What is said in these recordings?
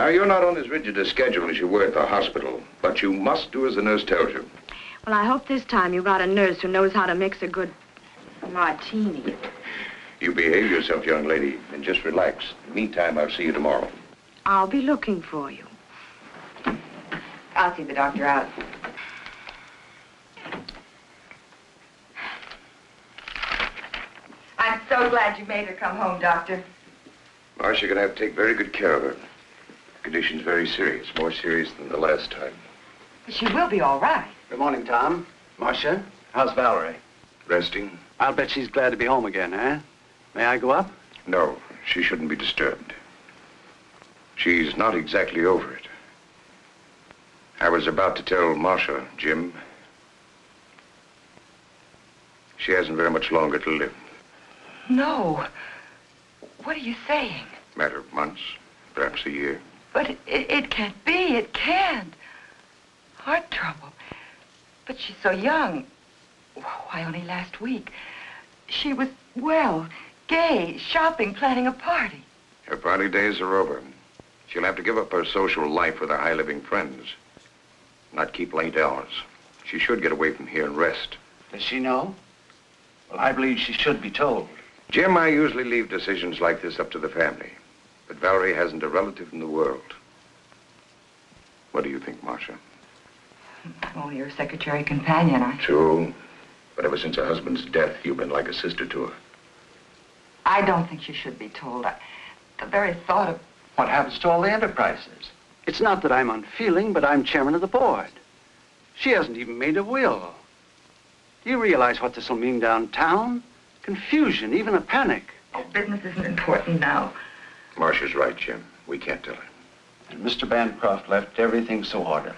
Now, you're not on as rigid a schedule as you were at the hospital, but you must do as the nurse tells you. Well, I hope this time you got a nurse who knows how to mix a good martini. You behave yourself, young lady, and just relax. Meantime, I'll see you tomorrow. I'll be looking for you. I'll see the doctor out. I'm so glad you made her come home, Doctor. Marcia, gonna have to take very good care of her. The condition's very serious, more serious than the last time. She will be all right. Good morning, Tom. Marcia, how's Valerie? Resting? I'll bet she's glad to be home again, eh? May I go up? No, she shouldn't be disturbed. She's not exactly over it. I was about to tell Marcia, Jim, she hasn't very much longer to live. No. What are you saying? Matter of months, perhaps a year. But it can't be. It can't. Heart trouble. But she's so young. Why, only last week. She was well, gay, shopping, planning a party. Her party days are over. She'll have to give up her social life with her high-living friends. Not keep late hours. She should get away from here and rest. Does she know? Well, I believe she should be told. Jim, I usually leave decisions like this up to the family. But Valerie hasn't a relative in the world. What do you think, Marcia? I'm only her secretary companion. True. But ever since her husband's death, you've been like a sister to her. I don't think she should be told. The very thought of... What happens to all the enterprises? It's not that I'm unfeeling, but I'm chairman of the board. She hasn't even made a will. Do you realize what this will mean downtown? Confusion, even a panic. Oh, business isn't important now. Marcia's right, Jim. We can't tell her. And Mr. Bancroft left everything so orderly.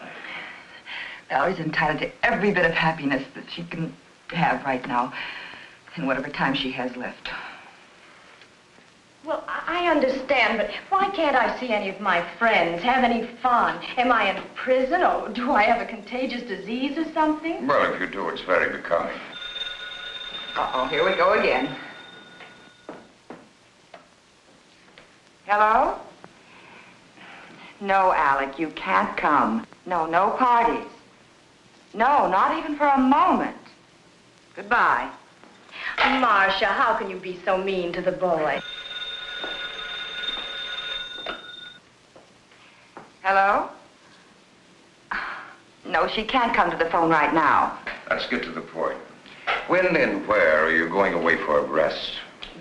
Valerie's entitled to every bit of happiness that she can have right now, in whatever time she has left. Well, I understand, but why can't I see any of my friends, have any fun? Am I in prison, or do I have a contagious disease or something? Well, if you do, it's very becoming. Uh-oh, here we go again. Hello? No, Alec, you can't come. No, no parties. No, not even for a moment. Goodbye. Marcia, how can you be so mean to the boy? Hello? No, she can't come to the phone right now. Let's get to the point. When and where are you going away for a rest?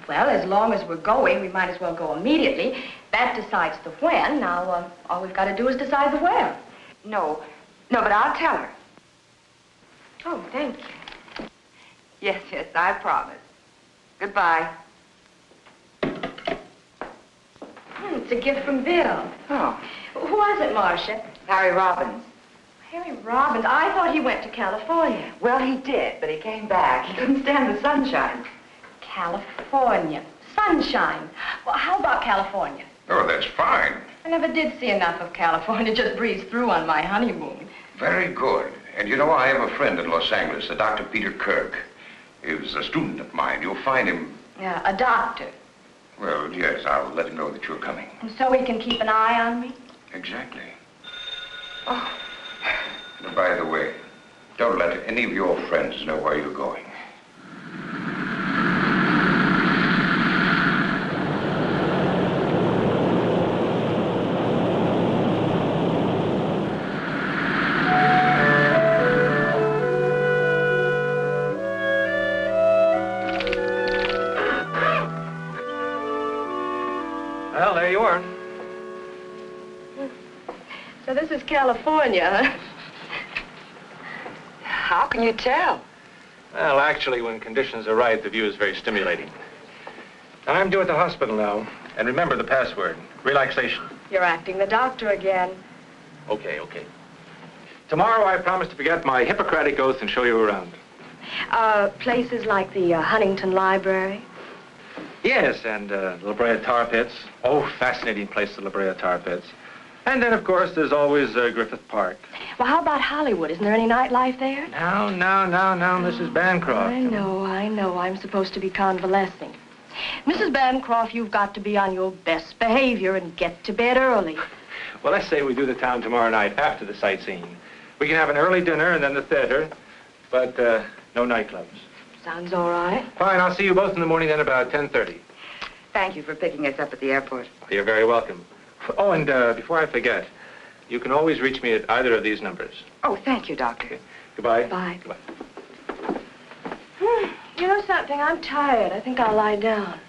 Well, as long as we're going, we might as well go immediately. That decides the when. Now, all we've got to do is decide the where. No, but I'll tell her. Oh, thank you. Yes, I promise. Goodbye. It's a gift from Bill. Oh. Who was it, Marcia? Harry Robbins. Harry Robbins? I thought he went to California. Well, he did, but he came back. He couldn't stand the sunshine. California. Sunshine. Well, how about California? Oh, that's fine. I never did see enough of California, just breezed through on my honeymoon. Very good. And you know, I have a friend in Los Angeles, a Dr. Peter Kirk. He was a student of mine. You'll find him... Yeah, a doctor. Well, yes, I'll let him know that you're coming. And so he can keep an eye on me? Exactly. Oh. And by the way, don't let any of your friends know where you're going. Well, there you are. So this is California, huh? How can you tell? Well, actually, when conditions are right, the view is very stimulating. I'm due at the hospital now. And remember the password, relaxation. You're acting the doctor again. Okay. Tomorrow, I promise to forget my Hippocratic oath and show you around. Places like the Huntington Library? Yes, and La Brea Tar Pits. Oh, fascinating place, the La Brea Tar Pits. And then, of course, there's always Griffith Park. Well, how about Hollywood? Isn't there any nightlife there? No, Mrs. Bancroft. I know. I'm supposed to be convalescing. Mrs. Bancroft, you've got to be on your best behavior and get to bed early. Well, let's say we do the town tomorrow night after the sightseeing. We can have an early dinner and then the theater, but no nightclubs. Sounds all right. Fine, I'll see you both in the morning then about 10:30. Thank you for picking us up at the airport. You're very welcome. Oh, and before I forget, you can always reach me at either of these numbers. Oh, thank you, Doctor. Okay. Goodbye. Bye. Goodbye. You know something? I'm tired. I think I'll lie down.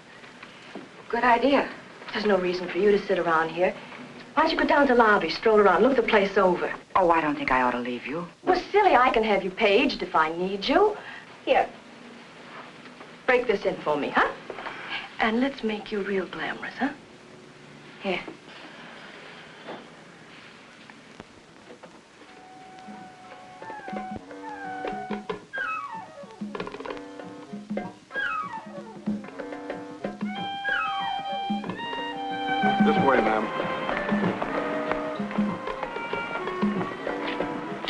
Good idea. There's no reason for you to sit around here. Why don't you go down to the lobby, stroll around, look the place over? Oh, I don't think I ought to leave you. Well, silly, I can have you paged if I need you. Here. Break this in for me, huh? And let's make you real glamorous, huh? Here. This way, ma'am.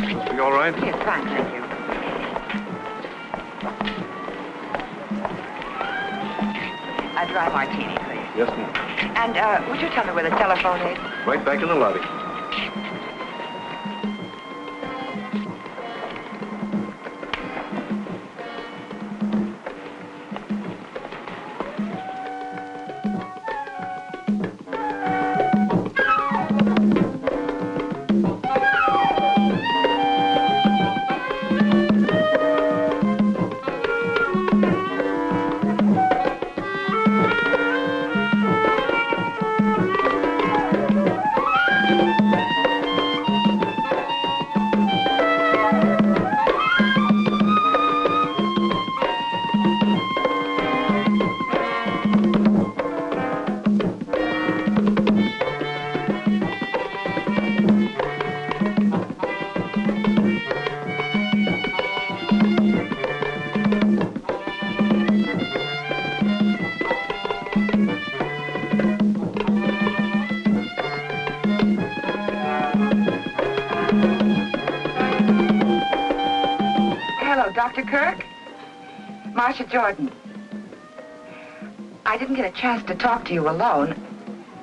Are you all right? Yes, fine, thank you. A dry martini, please. Yes, ma'am. And would you tell me where the telephone is? Right back in the lobby. Dr. Kirk? Marcia Jordan. I didn't get a chance to talk to you alone.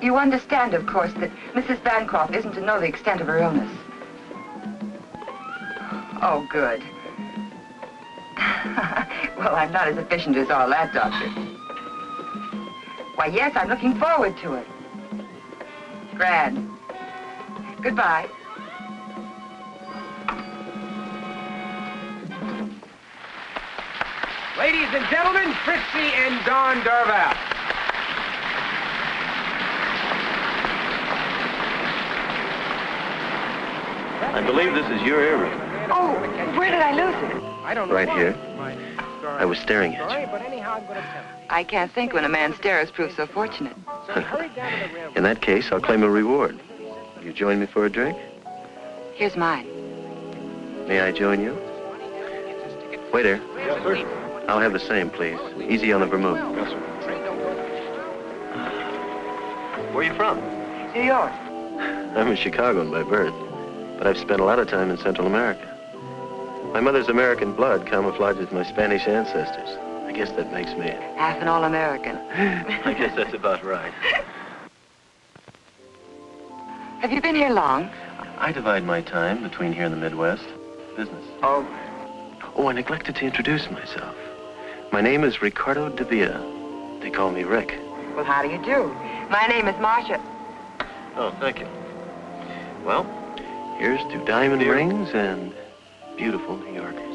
You understand, of course, that Mrs. Bancroft isn't to know the extent of her illness. Oh, good. Well, I'm not as efficient as all that, Doctor. Why, yes, I'm looking forward to it. Grand. Goodbye. Ladies and gentlemen, Trixie and Don Darval. I believe this is your earring. Oh, where did I lose it? I don't know Right why. here. I was staring at you. But anyhow, I'm going to tell you. I can't think when a man's stares proves so fortunate. So he hurried down to the railroad. In that case, I'll claim a reward. Will you join me for a drink? Here's mine. May I join you? Waiter, Yes, sir. I'll have the same, please. Easy on the vermouth. Yes, sir. Where are you from? New York. I'm a Chicagoan by birth, but I've spent a lot of time in Central America. My mother's American blood camouflages my Spanish ancestors. I guess that makes me... Half an all-American. I guess that's about right. Have you been here long? I divide my time between here and the Midwest. Business. Oh. Oh, I neglected to introduce myself. My name is Ricardo de Villa. They call me Rick. Well, how do you do? My name is Marcia. Oh, thank you. Well, here's to diamond rings and beautiful New Yorkers.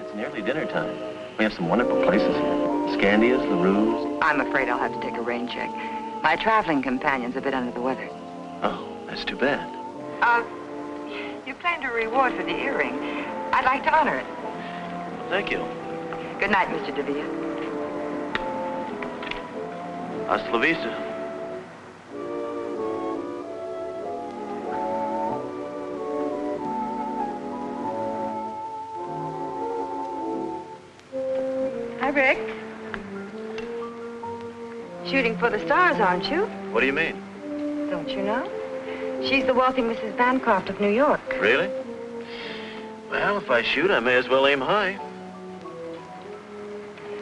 It's nearly dinner time. We have some wonderful places here. Scandia's, LaRue's. I'm afraid I'll have to take a rain check. My traveling companion's a bit under the weather. Oh, that's too bad. You claimed a reward for the earring. I'd like to honor it. Thank you. Good night, Mr. DeVille. Hasta la vista. Hi, Rick. Shooting for the stars, aren't you? What do you mean? Don't you know? She's the wealthy Mrs. Bancroft of New York. Really? Well, if I shoot, I may as well aim high.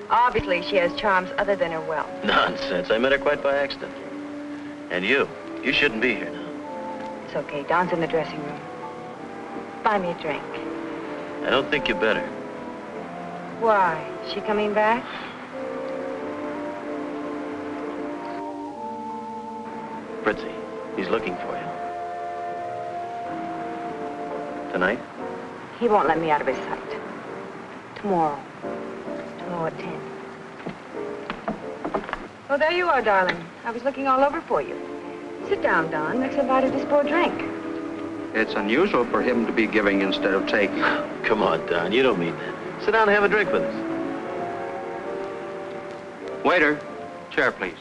Obviously, she has charms other than her wealth. Nonsense. I met her quite by accident. And you shouldn't be here now. It's okay. Don's in the dressing room. Buy me a drink. I don't think you better. Why? Is she coming back? Fritzy, he's looking for you. Tonight? He won't let me out of his sight. Tomorrow. Tomorrow at 10. Oh, there you are, darling. I was looking all over for you. Sit down, Don. Max invited us for a drink. It's unusual for him to be giving instead of taking. Come on, Don. You don't mean that. Sit down and have a drink with us. Waiter, chair, please.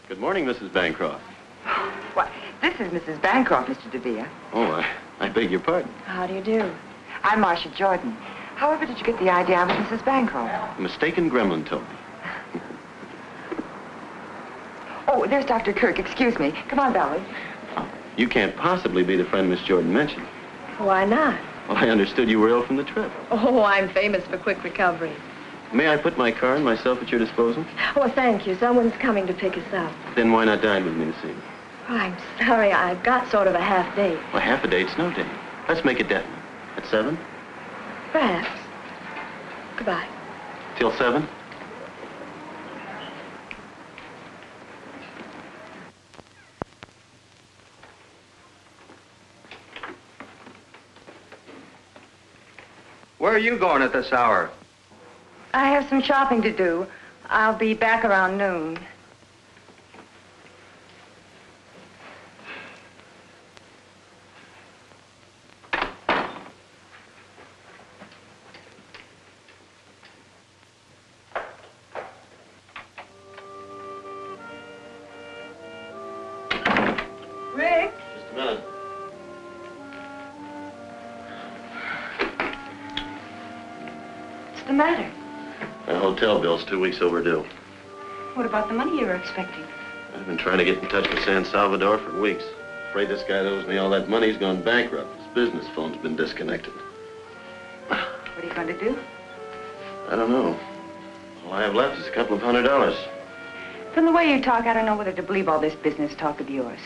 Good morning, Mrs. Bancroft. Why, this is Mrs. Bancroft, Mr. DeVere. Oh, I beg your pardon. How do you do? I'm Marcia Jordan. However did you get the idea I was Mrs. Bancroft? A mistaken gremlin told me. Oh, there's Dr. Kirk. Excuse me. Come on, Valerie. You can't possibly be the friend Miss Jordan mentioned. Why not? Well, I understood you were ill from the trip. Oh, I'm famous for quick recovery. May I put my car and myself at your disposal? Oh, thank you. Someone's coming to pick us up. Then why not dine with me this evening? Oh, I'm sorry. I've got sort of a half date. Well, half a date's no date. Let's make it definite. At 7? Perhaps. Goodbye. Till 7? Where are you going at this hour? I have some shopping to do. I'll be back around noon. Rick? Just a minute. What's the matter? My hotel bill's 2 weeks overdue. What about the money you were expecting? I've been trying to get in touch with San Salvador for weeks. Afraid this guy that owes me all that money's gone bankrupt. His business phone's been disconnected. What are you going to do? I don't know. All I have left is a couple of $100. From the way you talk, I don't know whether to believe all this business talk of yours.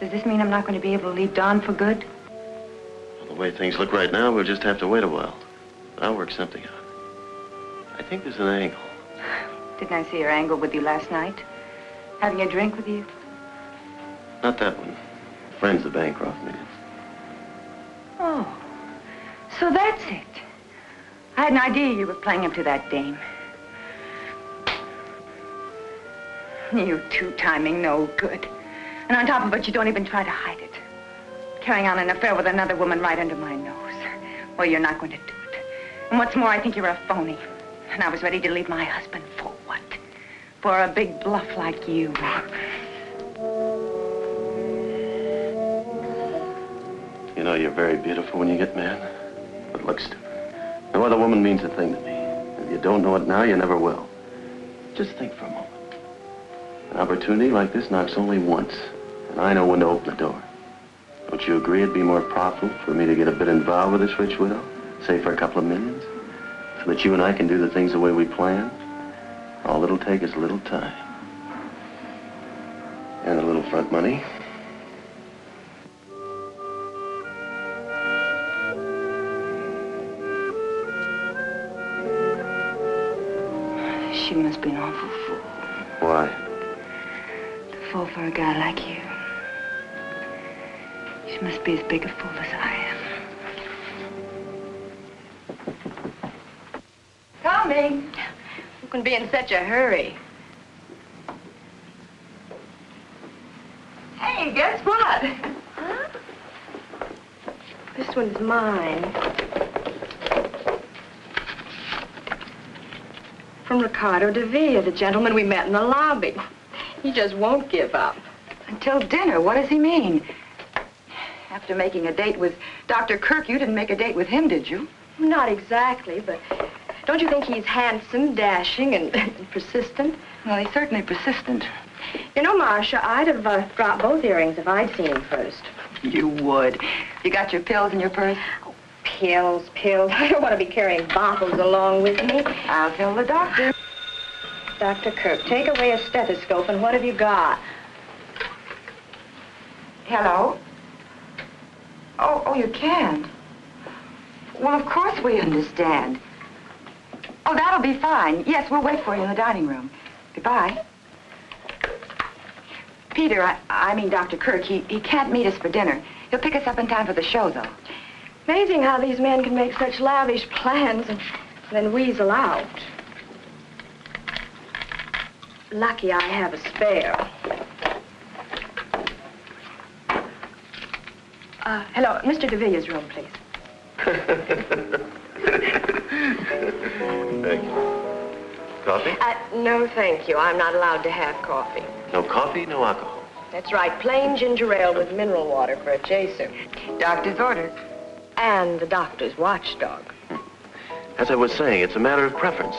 Does this mean I'm not going to be able to leave Don for good? Well, the way things look right now, we'll just have to wait a while. I'll work something out. I think there's an angle. Didn't I see your angle with you last night? Having a drink with you? Not that one. Friends the Bancroft meeting. Oh, so that's it. I had an idea you were playing him to that dame. You two-timing no good. And on top of it, you don't even try to hide it. Carrying on an affair with another woman right under my nose. Well, you're not going to do it. And what's more, I think you're a phony. And I was ready to leave my husband for what? For a big bluff like you. You know, you're very beautiful when you get mad, but look stupid. No other woman means a thing to me. If you don't know it now, you never will. Just think for a moment. An opportunity like this knocks only once, and I know when to open the door. Don't you agree it'd be more profitable for me to get a bit involved with this rich widow, say for a couple of millions, so that you and I can do the things the way we plan? All it'll take is a little time. And a little front money. She must be an awful fool. Why? To fall for a guy like you. She must be as big a fool as I am. Coming. Who can be in such a hurry? Hey, guess what? Huh? This one's mine. From Ricardo DeVere, the gentleman we met in the lobby. He just won't give up. Until dinner. What does he mean? After making a date with Dr. Kirk, you didn't make a date with him, did you? Not exactly, but don't you think he's handsome, dashing, and persistent? Well, he's certainly persistent. You know, Marcia, I'd have dropped both earrings if I'd seen him first. You would. You got your pills in your purse? Oh, pills, pills. I don't want to be carrying bottles along with me. I'll tell the doctor. Dr. Kirk, take away a stethoscope, and what have you got? Hello? Oh, you can't. Well, of course we understand. Oh, that'll be fine. Yes, we'll wait for you in the dining room. Goodbye. Peter, I mean Dr. Kirk, he can't meet us for dinner. He'll pick us up in time for the show, though. Amazing how these men can make such lavish plans and then weasel out. Lucky I have a spare. Hello, Mr. DeVilla's room, please. Thank you. Coffee? No, thank you. I'm not allowed to have coffee. No coffee, no alcohol. That's right, plain ginger ale with mineral water for a chaser. Doctor's orders. And the doctor's watchdog. As I was saying, it's a matter of preference.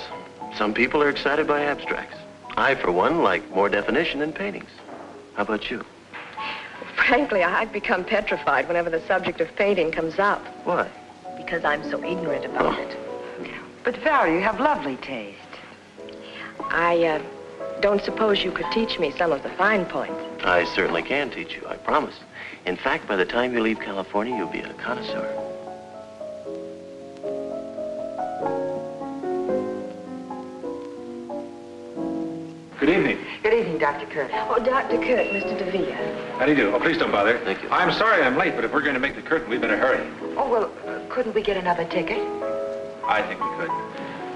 Some people are excited by abstracts. I, for one, like more definition in paintings. How about you? Frankly, I've become petrified whenever the subject of painting comes up. Why? Because I'm so ignorant about it. But, Val, you have lovely taste. I don't suppose you could teach me some of the fine points. I certainly can teach you, I promise. In fact, by the time you leave California, you'll be a connoisseur. Good evening. Good evening, Dr. Kirk. Oh, Dr. Kirk, Mr. DeVilla. How do you do? Oh, please don't bother. Thank you. I'm sorry I'm late, but if we're going to make the curtain, we better hurry. Oh, well, couldn't we get another ticket? I think we could.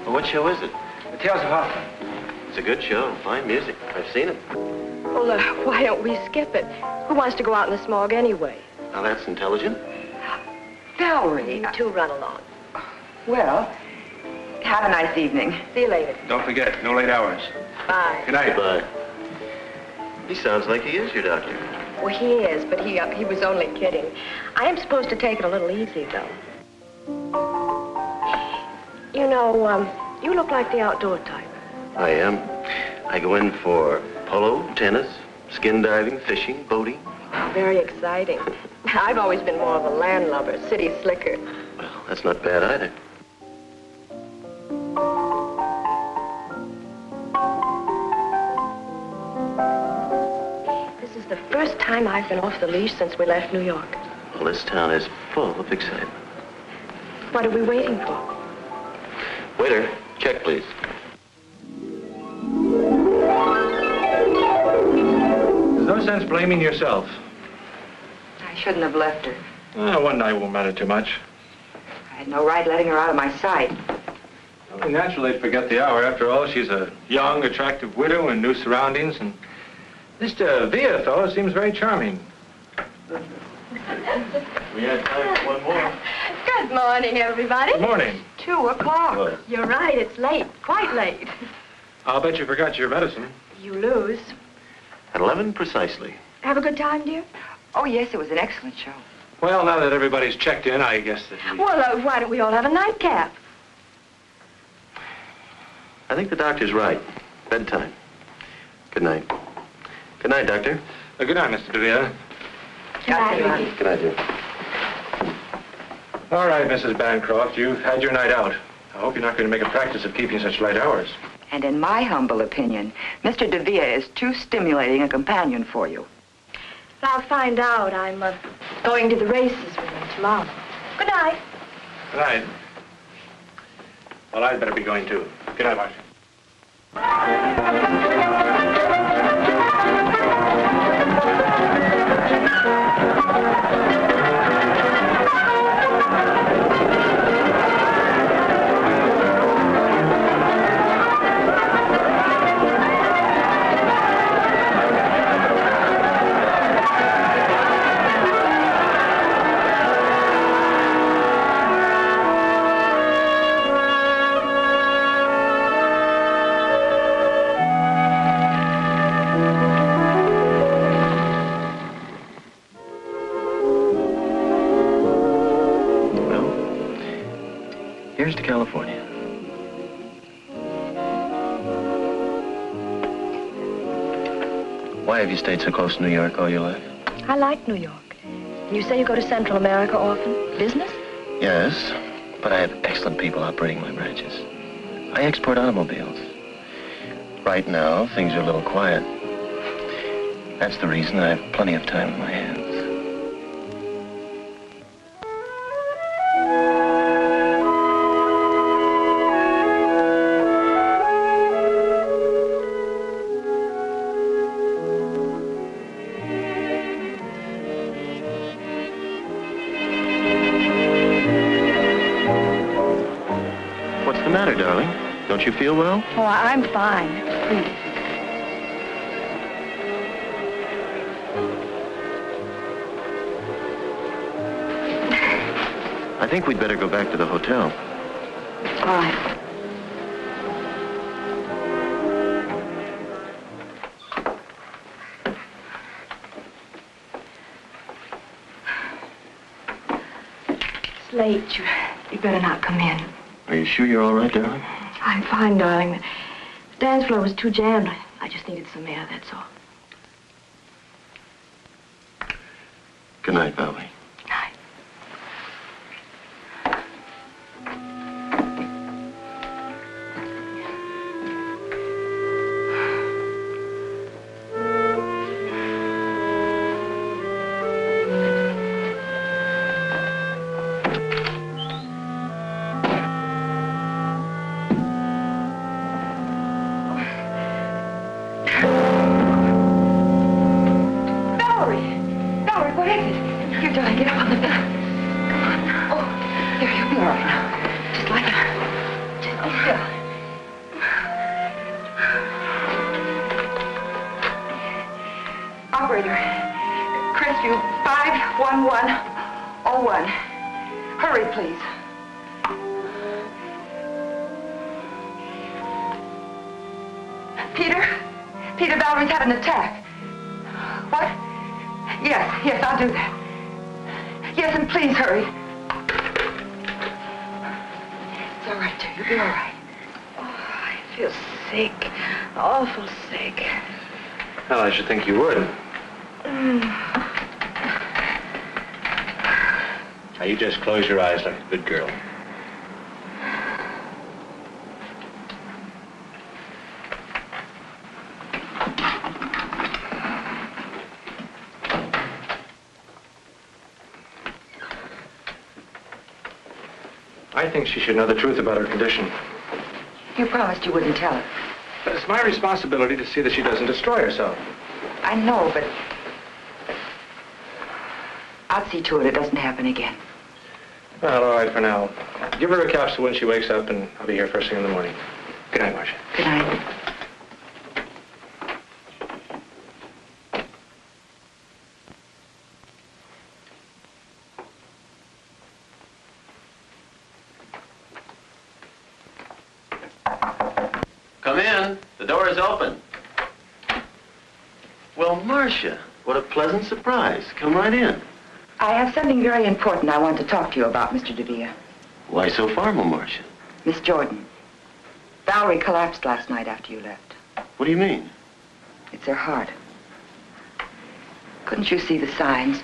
Well, what show is it? The Tales of Hoffman. It's a good show. Fine music. I've seen it. Well, why don't we skip it? Who wants to go out in the smog anyway? Now, that's intelligent. Valerie. You two run along. Well, have a nice evening. See you later. Don't forget, no late hours. Bye. Good night. Goodbye. He sounds like he is your doctor. Well, he is, but he was only kidding. I am supposed to take it a little easy, though. You know, you look like the outdoor type. I am. I go in for polo, tennis, skin diving, fishing, boating. Very exciting. I've always been more of a landlubber, city slicker. Well, that's not bad either. This is the first time I've been off the leash since we left New York. Well, this town is full of excitement. What are we waiting for? Waiter, check, please. There's no sense blaming yourself. I shouldn't have left her. One night won't matter too much. I had no right letting her out of my sight. Only natural they'd forget the hour. After all, she's a young, attractive widow in new surroundings, and Mr. Villa fellow seems very charming. We had time for one more. Good morning, everybody. Good morning. 2 o'clock. Well, You're right, it's late, quite late. I'll bet you forgot your medicine. You lose. at 11 precisely. Have a good time, dear? Oh, yes, it was an excellent show. Well, now that everybody's checked in, I guess that we... Well, why don't we all have a nightcap? I think the doctor's right. Bedtime. Good night. Good night, Doctor. Good night, Mr. DeVere. Good night, Ricky. Good night, dear. All right, Mrs. Bancroft, you've had your night out. I hope you're not going to make a practice of keeping such late hours. And in my humble opinion, Mr. DeVere is too stimulating a companion for you. I'll find out. I'm going to the races with him tomorrow. Good night. Good night. Well, I'd better be going, too. Good night, Marcia. Here's to California. Why have you stayed so close to New York all your life? I like New York. You say you go to Central America often? Business? Yes, but I have excellent people operating my branches. I export automobiles. Right now, things are a little quiet. That's the reason I have plenty of time in my hands. What's the matter, darling? Don't you feel well? Oh, I'm fine. Please. I think we'd better go back to the hotel. All right. It's late. You better not come in. Are you sure you're all right, darling? I'm fine, darling. The dance floor was too jammed. I just needed some air, that's all. Good night, Valerie. Night. Valerie, what is it? Here, darling, get up on the bed. Come on. Oh, here, you'll be all right now. Just lie down. Just be still. Operator, Crestview 51101. Hurry, please. Peter, Valerie's had an attack. What? Yes, I'll do that. Yes, and please hurry. It's all right, dear. You'll be all right. Oh, I feel sick. Awful sick. Well, I should think you would. Now, you just close your eyes like a good girl. I think she should know the truth about her condition. You promised you wouldn't tell her. But it's my responsibility to see that she doesn't destroy herself. I know, but I'll see to it doesn't happen again. Well, all right for now. Give her a capsule when she wakes up, and I'll be here first thing in the morning. Good night, Marcia. Good night. Come in. The door is open. Well, Marcia, what a pleasant surprise. Come right in. I have something very important I want to talk to you about, Mr. DeVere. Why so formal, Marcia? Miss Jordan, Valerie collapsed last night after you left. What do you mean? It's her heart. Couldn't you see the signs?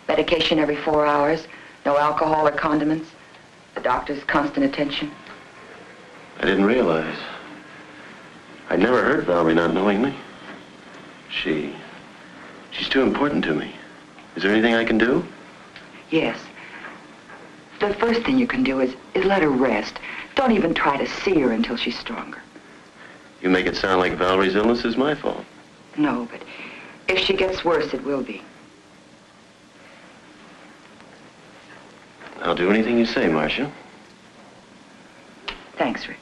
Medication every 4 hours, no alcohol or condiments, the doctor's constant attention. I didn't realize. I'd never heard Valerie not knowing me. She's too important to me. Is there anything I can do? Yes. The first thing you can do is let her rest. Don't even try to see her until she's stronger. You make it sound like Valerie's illness is my fault. No, but if she gets worse, it will be. I'll do anything you say, Marcia. Thanks, Rick.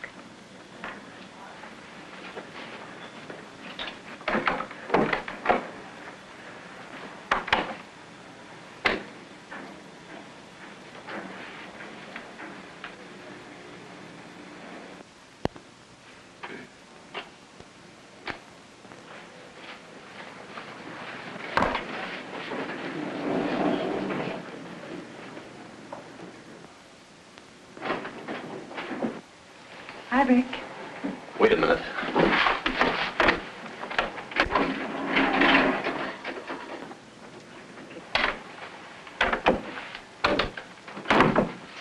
Hi, Rick. Wait a minute.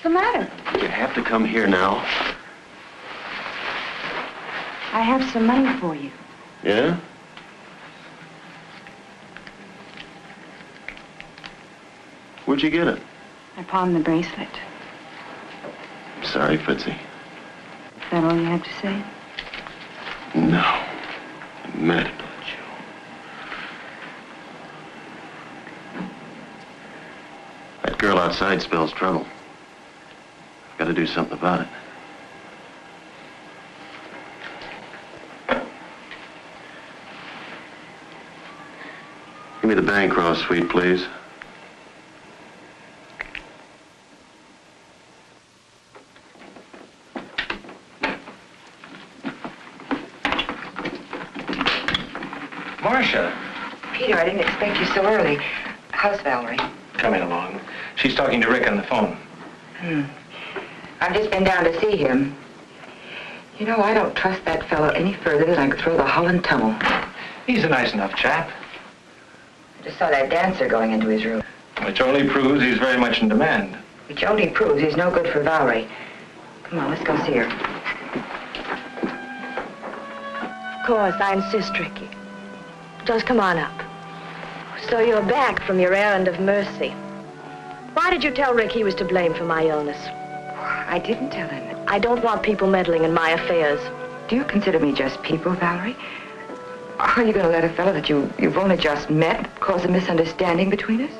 the matter? You have to come here now. I have some money for you. Yeah? Where'd you get it? I pawned the bracelet. I'm sorry, Fritzy. Is that all you have to say? No. I'm mad about you. That girl outside spells trouble. I've got to do something about it. Give me the Bancroft suite, please. Marcia. Peter, I didn't expect you so early. How's Valerie? Coming along. She's talking to Rick on the phone. I've just been down to see him. You know, I don't trust that fellow any further than I could throw the Holland Tunnel. He's a nice enough chap. I just saw that dancer going into his room. Which only proves he's very much in demand. Which only proves he's no good for Valerie. Come on, let's go see her. Of course, I insist, Ricky. Just come on up. So you're back from your errand of mercy. Why did you tell Rick he was to blame for my illness? I didn't tell him. I don't want people meddling in my affairs. Do you consider me just people, Valerie? Are you going to let a fellow that you've only just met cause a misunderstanding between us?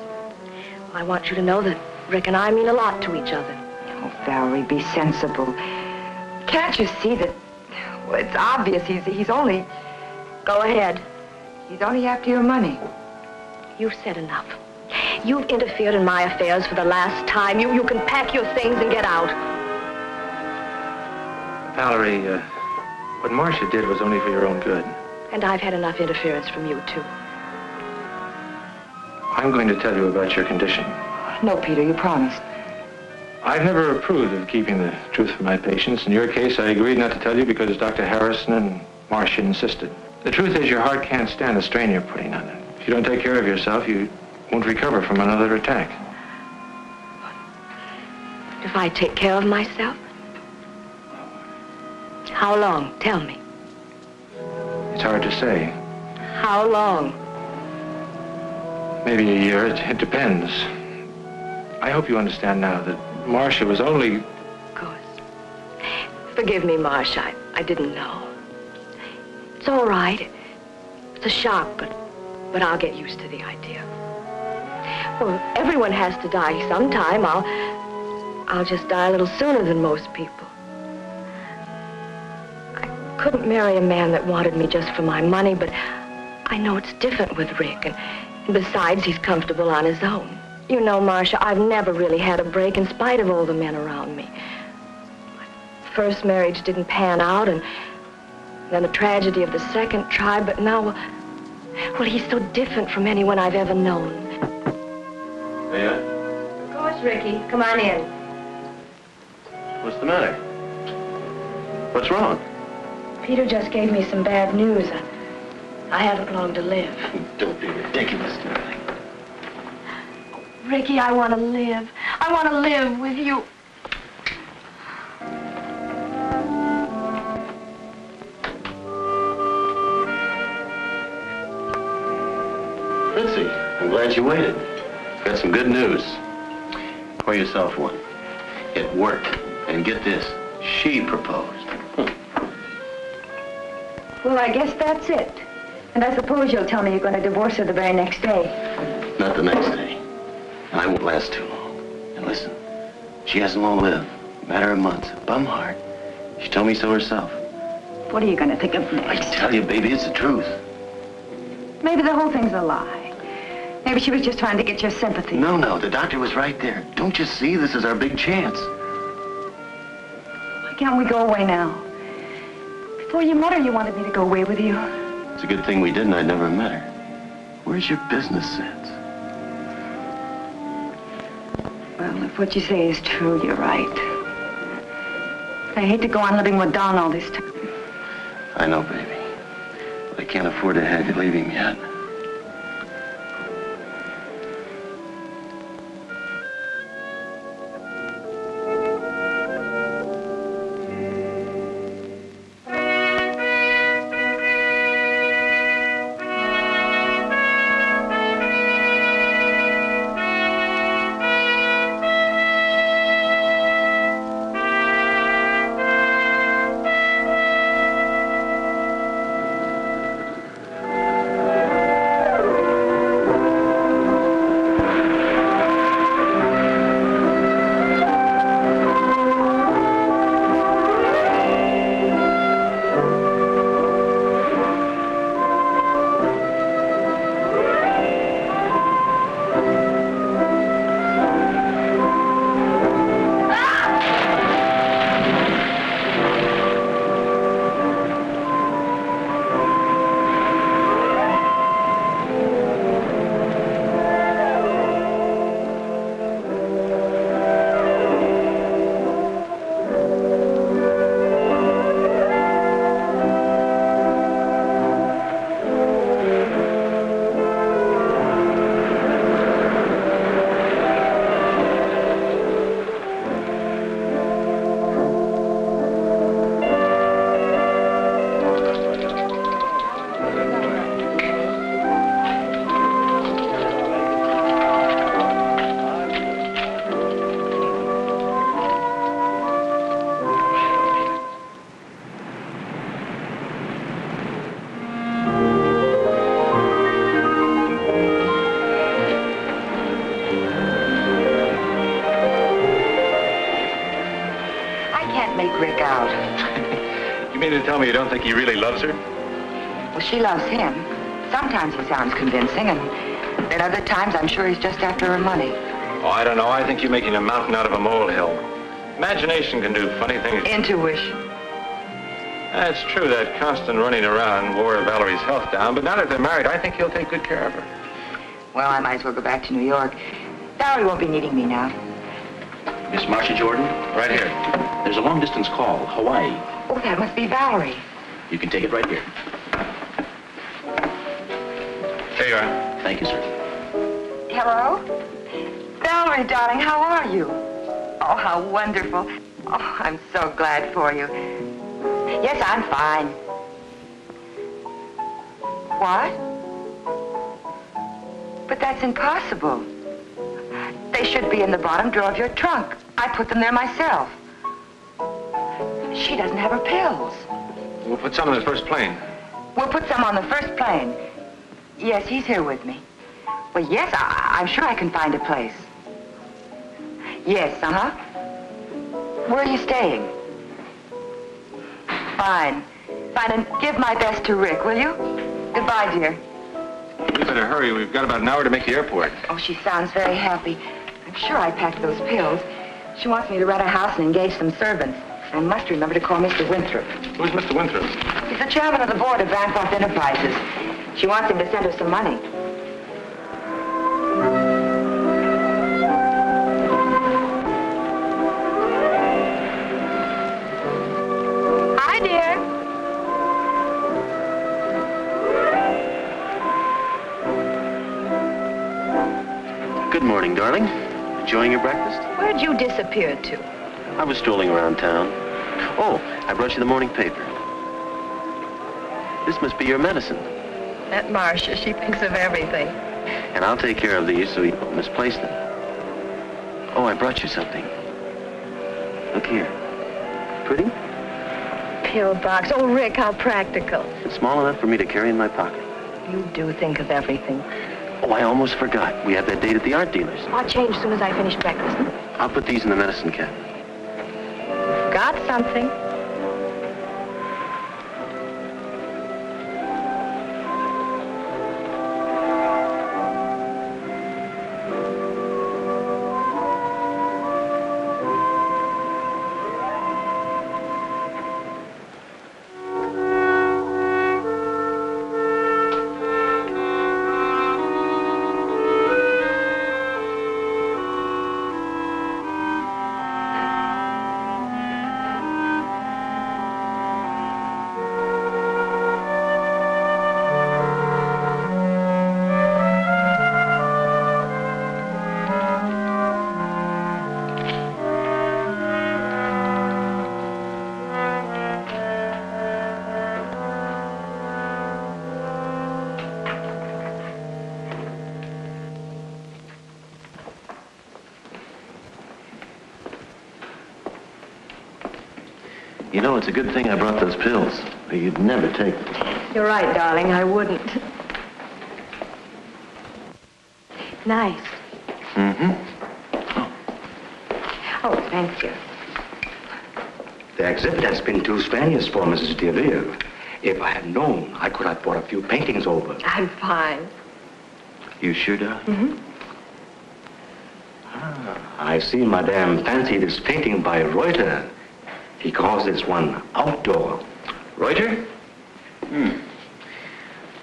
I want you to know that Rick and I mean a lot to each other. Oh, Valerie, be sensible. Can't you see that... Well, it's obvious he's only... Go ahead. He's only after your money. You've said enough. You've interfered in my affairs for the last time. You can pack your things and get out. Valerie, what Marcia did was only for your own good. And I've had enough interference from you, too. I'm going to tell you about your condition. No, Peter, you promised. I've never approved of keeping the truth from my patients. In your case, I agreed not to tell you because Dr. Harrison and Marcia insisted. The truth is your heart can't stand the strain you're putting on it. If you don't take care of yourself, you won't recover from another attack. If I take care of myself? How long? Tell me. It's hard to say. How long? Maybe a year. It depends. I hope you understand now that Marcia was only... Of course. Forgive me, Marcia. I didn't know. It's all right. It's a shock, but I'll get used to the idea. Well, everyone has to die sometime. I'll just die a little sooner than most people. I couldn't marry a man that wanted me just for my money, but I know it's different with Rick, and besides, he's comfortable on his own. You know, Marcia, I've never really had a break in spite of all the men around me. My first marriage didn't pan out, and then the tragedy of the second tried, but now, well, he's so different from anyone I've ever known. Yeah? Of course, Ricky. Come on in. What's the matter? What's wrong? Peter just gave me some bad news. I haven't long to live. Don't be ridiculous, darling. Ricky, I want to live. I want to live with you. Fritzy, I'm glad you waited. Got some good news. Pour yourself one. It worked. And get this, she proposed. Well, I guess that's it. And I suppose you'll tell me you're going to divorce her the very next day. Not the next day. And I won't last too long. And listen, she hasn't long lived. Matter of months. Bum heart. She told me so herself. What are you going to think of next? I tell you, baby, it's the truth. Maybe the whole thing's a lie. Maybe she was just trying to get your sympathy. No, the doctor was right there. Don't you see? This is our big chance. Why can't we go away now? Before you met her, you wanted me to go away with you. It's a good thing we didn't. I'd never met her. Where's your business sense? Well, if what you say is true, you're right. I hate to go on living with Don all this time. I know, baby. But I can't afford to have you leave him yet. mean to tell me you don't think he really loves her? Well, she loves him. Sometimes he sounds convincing, and at other times I'm sure he's just after her money. Oh, I don't know. I think you're making a mountain out of a molehill. Imagination can do funny things. Intuition. That's true. That constant running around wore Valerie's health down, but now that they're married, I think he'll take good care of her. Well, I might as well go back to New York. Valerie won't be needing me now. Miss Marcia Jordan? Right here. There's a long-distance call, Hawaii. Oh, that must be Valerie. You can take it right here. Here you are. Thank you, sir. Hello? Valerie, darling, how are you? Oh, how wonderful. Oh, I'm so glad for you. Yes, I'm fine. What? But that's impossible. They should be in the bottom drawer of your trunk. I put them there myself. She doesn't have her pills. We'll put some on the first plane. We'll put some on the first plane. Yes, he's here with me. Well, yes, I'm sure I can find a place. Yes, uh-huh. Where are you staying? Fine. Fine, and give my best to Rick, will you? Goodbye, dear. We better hurry. We've got about an hour to make the airport. Oh, she sounds very happy. I'm sure I packed those pills. She wants me to rent a house and engage some servants. I must remember to call Mr. Winthrop. Who's Mr. Winthrop? He's the chairman of the board of Bancroft Enterprises. She wants him to send her some money. Hi, dear. Good morning, darling. Enjoying your breakfast? Where'd you disappear to? I was strolling around town. Oh, I brought you the morning paper. This must be your medicine. That Marcia, she thinks of everything. And I'll take care of these so you don't misplace them. Oh, I brought you something. Look here. Pretty? Pill box. Oh, Rick, how practical. It's small enough for me to carry in my pocket. You do think of everything. Oh, I almost forgot. We have that date at the art dealer's. I'll change as soon as I finish breakfast. I'll put these in the medicine cabinet. Got something. You know, it's a good thing I brought those pills. Or you'd never take them. You're right, darling. I wouldn't. Nice. Mm-hmm. Oh, thank you. The exhibit has been too strenuous for Mrs. DeVille. If I had known, I could have brought a few paintings over. I'm fine. You sure, darling? Mm-hmm. I see Madame fancied this painting by Reuter. He calls this one outdoor. Reuter?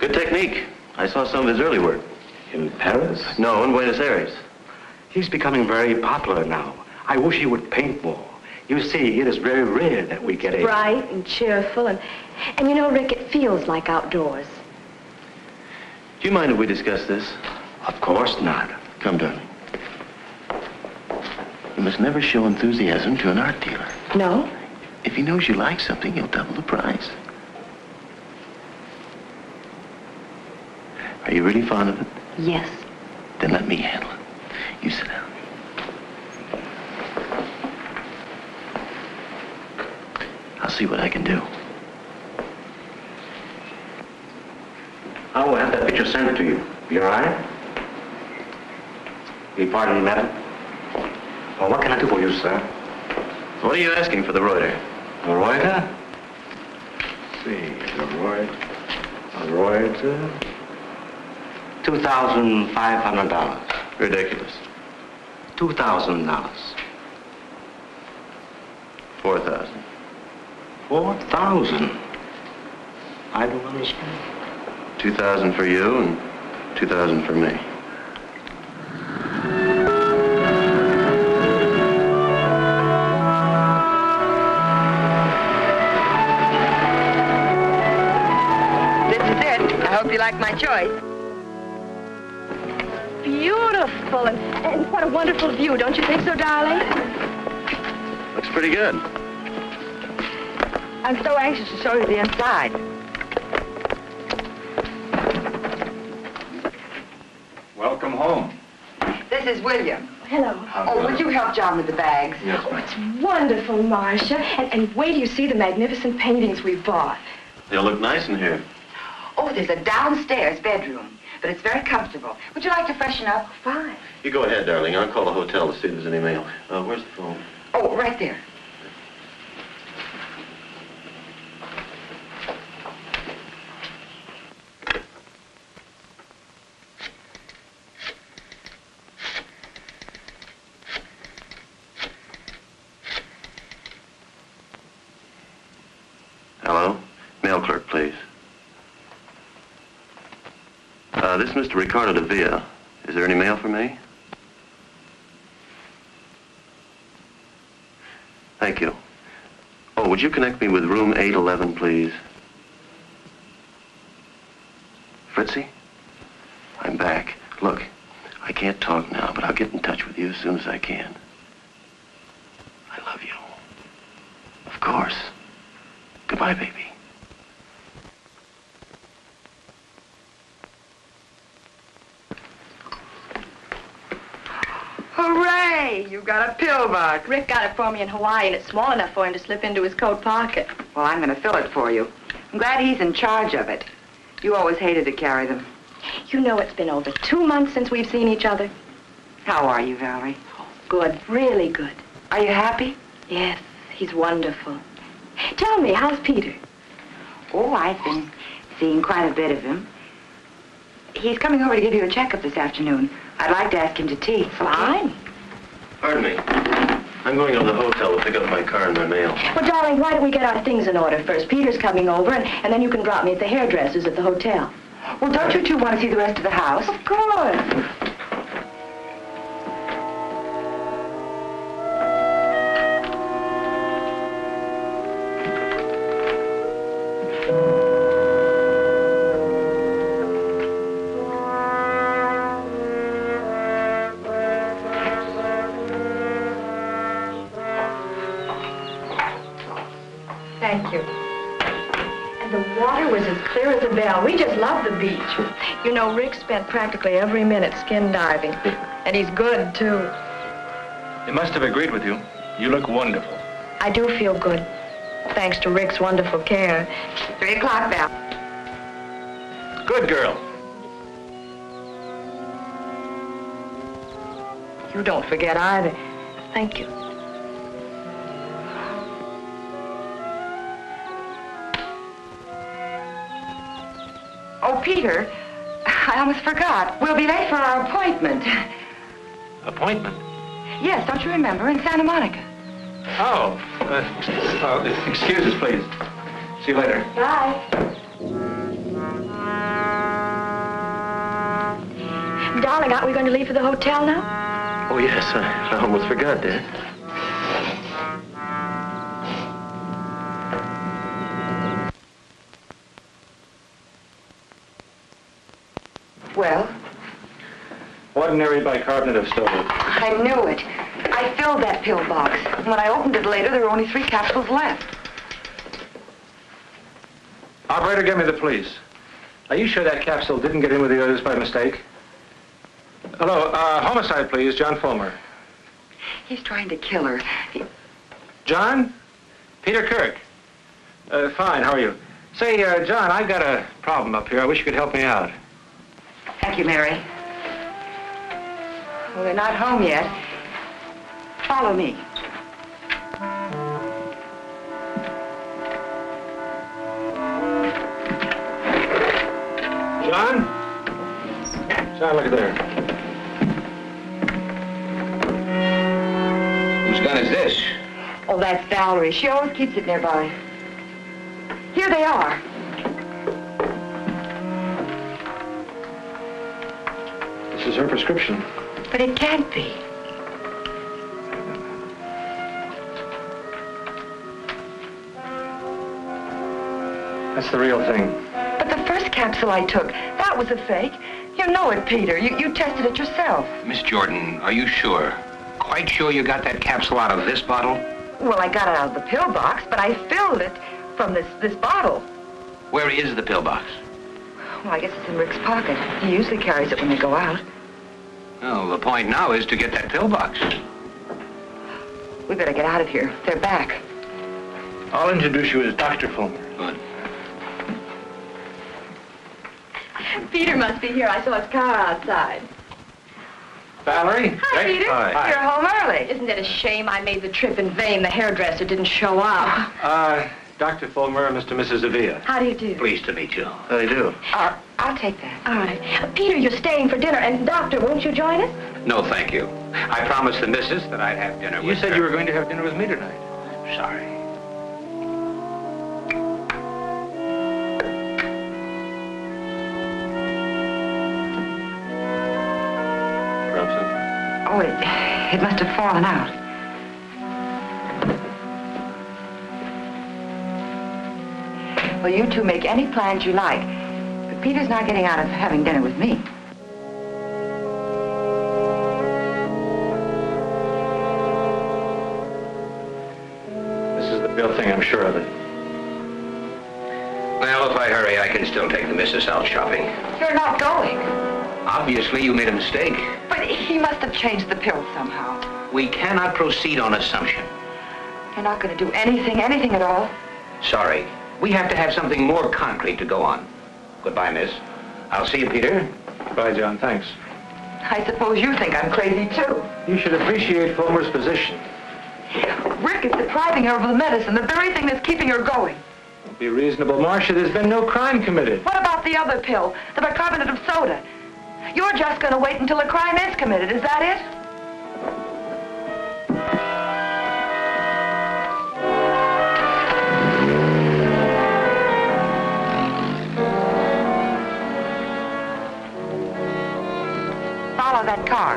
Good technique. I saw some of his early work. In Paris? No, in Buenos Aires. He's becoming very popular now. I wish he would paint more. You see, it is very rare that we get a... Bright and cheerful, and you know, Rick, it feels like outdoors. Do you mind if we discuss this? Of course not. Come, darling. You must never show enthusiasm to an art dealer. No? If he knows you like something, he'll double the price. Are you really fond of it? Yes. Then let me handle it. You sit down. I'll see what I can do. I will have that picture sent to you. You all right? Will you pardon me, madam? Well, what can I do for you, sir? What are you asking for the Reuter? The Reuter? see. Roy, $2,500. Ridiculous. $2,000. 4,000. 4,000. I don't understand. 2,000 for you and 2,000 for me. This is it. I hope you like my choice. Beautiful, and what a wonderful view, don't you think so, darling? Looks pretty good. I'm so anxious to show you the inside. welcome home. This is William. Hello. Oh, would you help John with the bags? Yes, Oh, it's wonderful, Marcia. And wait till you see the magnificent paintings we bought. They'll look nice in here. Oh, there's a downstairs bedroom, but it's very comfortable. Would you like to freshen up? Fine. You go ahead, darling. I'll call the hotel to see if there's any mail. Where's the phone? Oh, right there. Hello? Mail clerk, please. This is Mr. Ricardo de Villa. Is there any mail for me? Thank you. Oh, would you connect me with room 811, please? Fritzy? I'm back. Look, I can't talk now, but I'll get in touch with you as soon as I can. I love you. Of course. Goodbye, baby. Hooray! You got a pill box. Rick got it for me in Hawaii, and it's small enough for him to slip into his coat pocket. Well, I'm going to fill it for you. I'm glad he's in charge of it. You always hated to carry them. You know it's been over 2 months since we've seen each other. How are you, Valerie? Good, really good. Are you happy? Yes, he's wonderful. Tell me, how's Peter? Oh, I've been seeing quite a bit of him. He's coming over to give you a checkup this afternoon. I'd like to ask him to tea. Fine. Pardon me. I'm going over to the hotel to pick up my car and my mail. Well, darling, why don't we get our things in order first? Peter's coming over, and then you can drop me at the hairdresser's at the hotel. Well, don't you two want to see the rest of the house? Of course. Thank you. And the water was as clear as a bell. We just love the beach. You know, Rick spent practically every minute skin diving. And he's good, too. They must have agreed with you. You look wonderful. I do feel good, thanks to Rick's wonderful care. 3 o'clock, Val. Good girl. You don't forget either. Thank you. Oh, Peter, I almost forgot. We'll be late for our appointment. Appointment? Yes, don't you remember? In Santa Monica. Oh, excuse us, please. See you later. Bye. Darling, aren't we going to leave for the hotel now? Oh, yes. I almost forgot, Dad. Well, Ordinary bicarbonate of sodium. I knew it. I filled that pill box. When I opened it later, there were only 3 capsules left. Operator, give me the police. Are you sure that capsule didn't get in with the others by mistake? Hello, homicide, please, John Fulmer. He's trying to kill her. John? Peter Kirk. Fine, how are you? Say, John, I've got a problem up here. I wish you could help me out. Thank you, Mary. Well, they're not home yet. Follow me. John? John, look at there. Whose gun is this? Oh, that's Valerie. She always keeps it nearby. Here they are. This is her prescription. But it can't be. That's the real thing. But the first capsule I took, that was a fake. You know it, Peter. You tested it yourself. Miss Jordan, are you sure? Quite sure you got that capsule out of this bottle? Well, I got it out of the pill box, but I filled it from this bottle. Where is the pill box? Well, I guess it's in Rick's pocket. He usually carries it when they go out. Well, the point now is to get that pill box. We better get out of here. They're back. I'll introduce you as Dr. Fulmer. Good. Peter must be here. I saw his car outside. Valerie? Hi, Peter. Hi. You're home early. Isn't it a shame I made the trip in vain? The hairdresser didn't show up. Dr. Fulmer and Mr. and Mrs. Avila. How do you do? Pleased to meet you. How do you do? I'll take that. All right. Peter, you're staying for dinner. And, Doctor, won't you join us? No, thank you. I promised the missus that I'd have dinner with her. You said you were going to have dinner with me tonight. Sorry. Grab some? Oh, it must have fallen out. Well, you two make any plans you like. But Peter's not getting out of having dinner with me. This is the real thing, I'm sure of it. Well, if I hurry, I can still take the missus out shopping. You're not going. Obviously, you made a mistake. But he must have changed the pill somehow. We cannot proceed on assumption. You're not going to do anything at all. Sorry. We have to have something more concrete to go on. Goodbye, miss. I'll see you, Peter. Bye, John. Thanks. I suppose you think I'm crazy, too. You should appreciate Fulmer's position. Rick is depriving her of the medicine, the very thing that's keeping her going. Be reasonable, Marcia. There's been no crime committed. What about the other pill, the bicarbonate of soda? You're just going to wait until a crime is committed, is that it? Follow that car.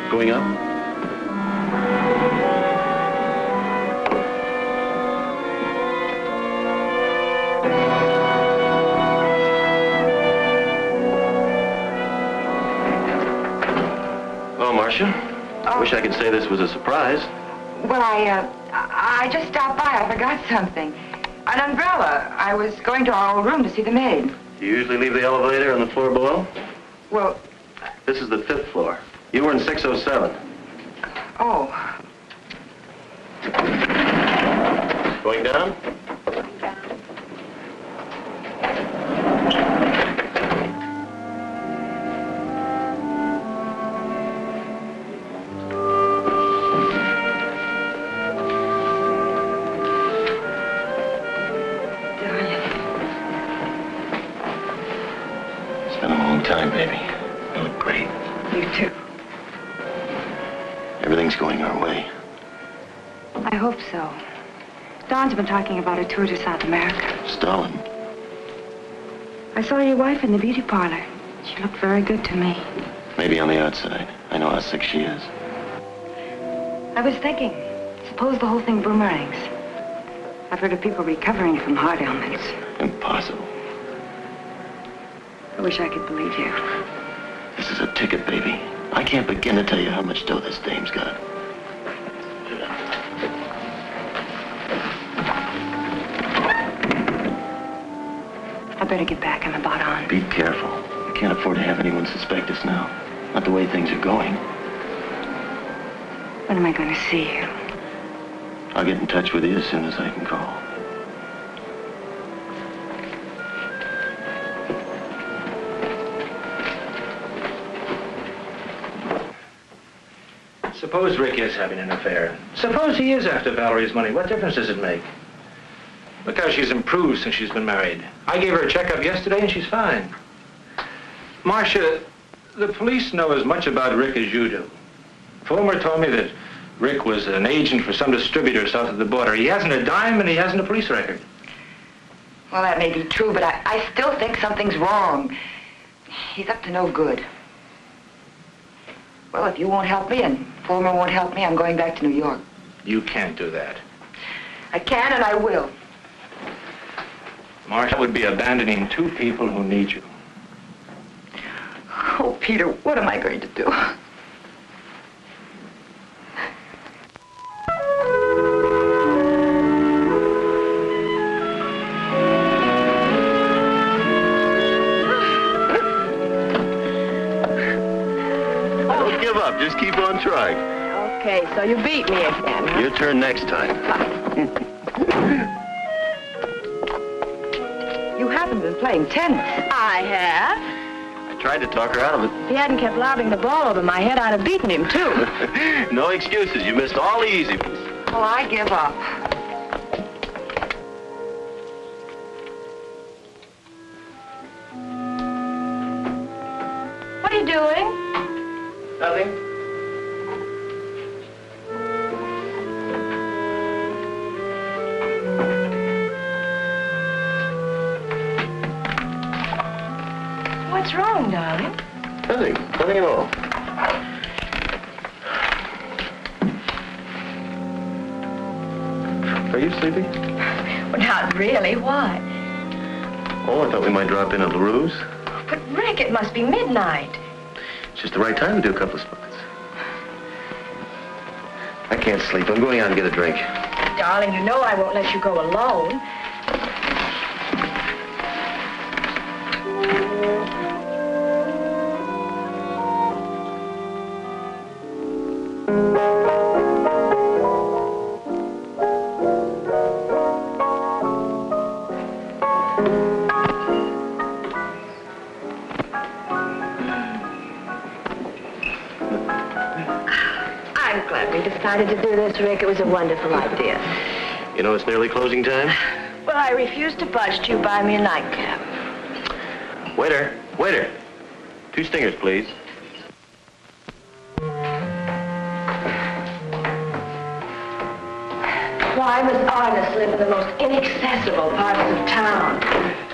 Going up? Well, Marcia, wish I could say this was a surprise. Well, I just stopped by. I forgot something. An umbrella. I was going to our old room to see the maid. You usually leave the elevator on the floor below? Well, This is the 5th floor. You were in 607. oh. Going down? It's been a long time, baby. You look great. You too. Everything's going our way. I hope so. Don's been talking about a tour to South America. Stalin. I saw your wife in the beauty parlor. She looked very good to me. Maybe on the outside. I know how sick she is. I was thinking, suppose the whole thing boomerangs. I've heard of people recovering from heart ailments. Impossible. I wish I could believe you. This is a ticket, baby. I can't begin to tell you how much dough this dame's got. I better get back. I'm about on. Be careful. I can't afford to have anyone suspect us now. Not the way things are going. When am I going to see you? I'll get in touch with you as soon as I can call. Suppose Rick is having an affair. Suppose he is after Valerie's money. What difference does it make? Look how she's improved since she's been married. I gave her a checkup yesterday and she's fine. Marcia, the police know as much about Rick as you do. Fulmer told me that Rick was an agent for some distributor south of the border. He hasn't a dime and he hasn't a police record. Well, that may be true, but I still think something's wrong. He's up to no good. Well, if you won't help me and Fulmer won't help me, I'm going back to New York. You can't do that. I can and I will. Marcia, that would be abandoning two people who need you. Oh, Peter, what am I going to do? Don't give up. Just keep on trying. Okay, so you beat me again, huh? Your turn next time. You haven't been playing tennis. I have. I tried to talk her out of it. If he hadn't kept lobbing the ball over my head, I'd have beaten him, too. No excuses. You missed all the easy ones. Oh, I give up. What are you doing? Nothing. What's wrong, darling? Nothing. Nothing at all. Are you sleepy? Well, not really. Why? Oh, I thought we might drop in at LaRue's. But, Rick, it must be midnight. It's just the right time to do a couple of spots. I can't sleep. I'm going out and get a drink. Darling, you know I won't let you go alone. I'm glad we decided to do this, Rick. It was a wonderful idea. You know it's nearly closing time? Well, I refuse to budge till you buy me a nightcap. Waiter, waiter. 2 stingers, please. Why must artists live in the most inaccessible parts of town?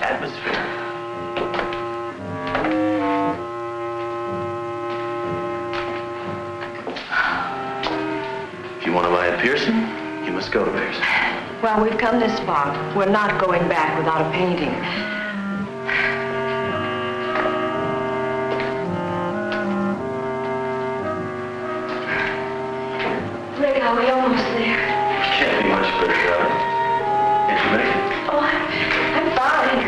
Atmosphere. If you want to buy a piercing, you must go to Pearson. Well, we've come this far. We're not going back without a painting. Rick, are we almost there? Can't be much better, darling. Can't you make it? Oh, I'm fine.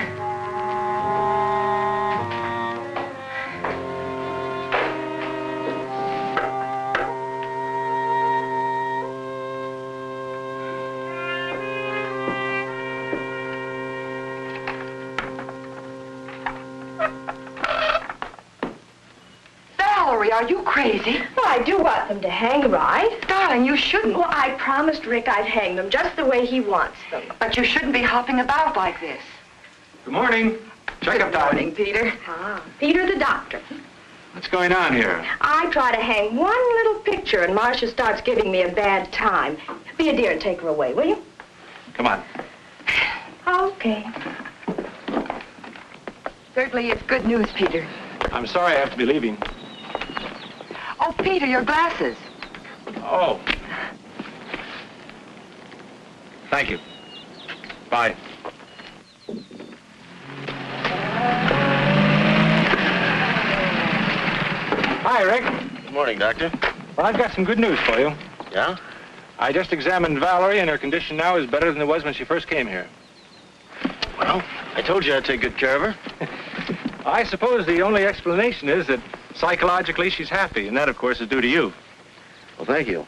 Valerie, are you crazy? Well, I do want them to hang, right? Darling, you shouldn't. Well, I promised Rick I'd hang them just the way he wants them. But you shouldn't be hopping about like this. Good morning. Checkup time. Morning, Peter. Ah, Peter the doctor. What's going on here? I try to hang one little picture and Marcia starts giving me a bad time. Be a dear and take her away, will you? Come on. Okay. Certainly it's good news, Peter. I'm sorry I have to be leaving. Oh, Peter, your glasses. Oh. Thank you. Bye. Hi, Rick. Good morning, Doctor. Well, I've got some good news for you. Yeah? I just examined Valerie, and her condition now is better than it was when she first came here. Well, I told you I'd take good care of her. I suppose the only explanation is that psychologically she's happy, and that, of course, is due to you. Well, thank you.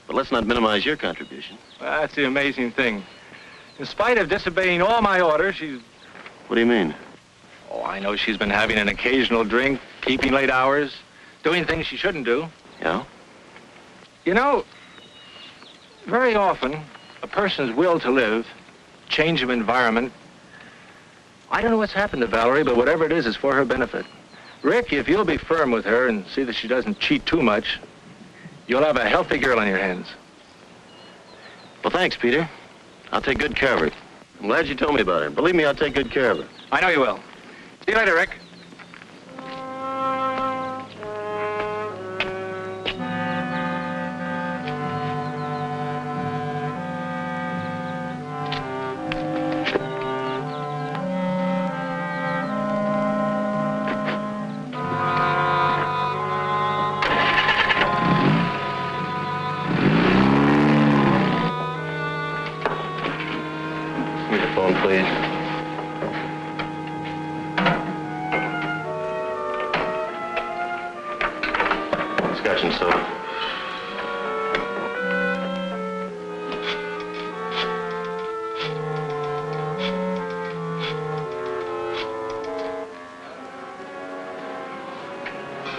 But let's not minimize your contribution. Well, that's the amazing thing. In spite of disobeying all my orders, she's... What do you mean? Oh, I know she's been having an occasional drink, keeping late hours, doing things she shouldn't do. Yeah? You know, very often, a person's will to live, change of environment, I don't know what's happened to Valerie, but whatever it is, it's for her benefit. Rick, if you'll be firm with her and see that she doesn't cheat too much, you'll have a healthy girl on your hands. Well, thanks, Peter. I'll take good care of her. I'm glad you told me about her. Believe me, I'll take good care of her. I know you will. See you later, Rick.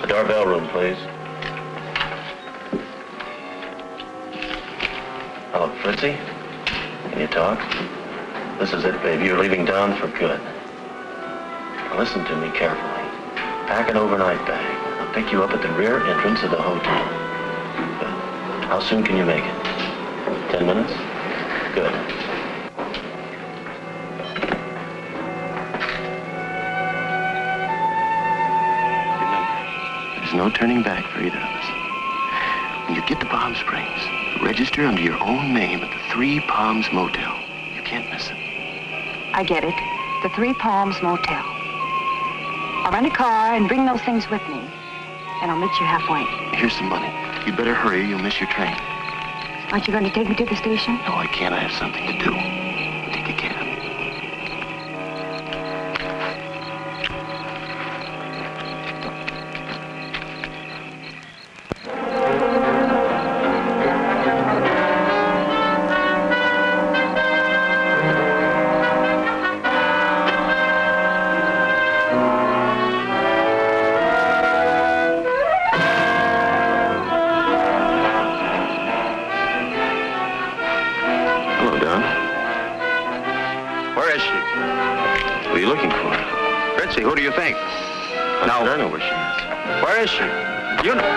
Doorbell room, please. Hello, Fritzy? Can you talk? This is it, baby. You're leaving town for good. Now listen to me carefully. Pack an overnight bag. I'll pick you up at the rear entrance of the hotel. Good. How soon can you make it? 10 minutes? Good. No turning back for either of us. When you get to Palm Springs, register under your own name at the Three Palms Motel. You can't miss it. I get it. The Three Palms Motel. I'll rent a car and bring those things with me. And I'll meet you halfway. Here's some money. You'd better hurry or you'll miss your train. Aren't you going to take me to the station? No, I can't. I have something to do. Take a cab. Who do you think? Now, I know where she is. Where is she? You know.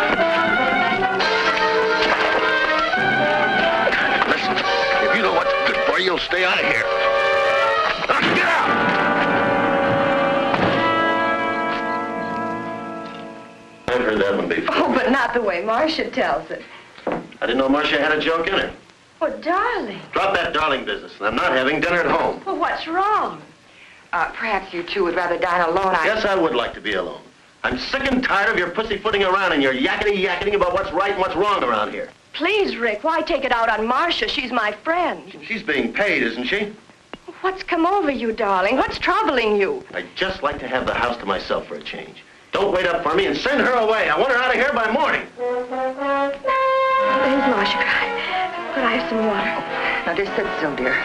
Listen, if you know what's good for you, you'll stay out of here. Now, get out! I've heard that one before. Oh, but not the way Marcia tells it. I didn't know Marcia had a joke in her. Oh, darling. Drop that darling business. I'm not having dinner at home. Well, what's wrong? Perhaps you two would rather dine alone. Yes, I would like to be alone. I'm sick and tired of your pussyfooting around and your yakety-yakety about what's right and what's wrong around here. Please, Rick, why take it out on Marcia? She's my friend. She's being paid, isn't she? What's come over you, darling? What's troubling you? I'd just like to have the house to myself for a change. Don't wait up for me and send her away. I want her out of here by morning. There's Marcia. Could I have some water? Now, just sit still, dear.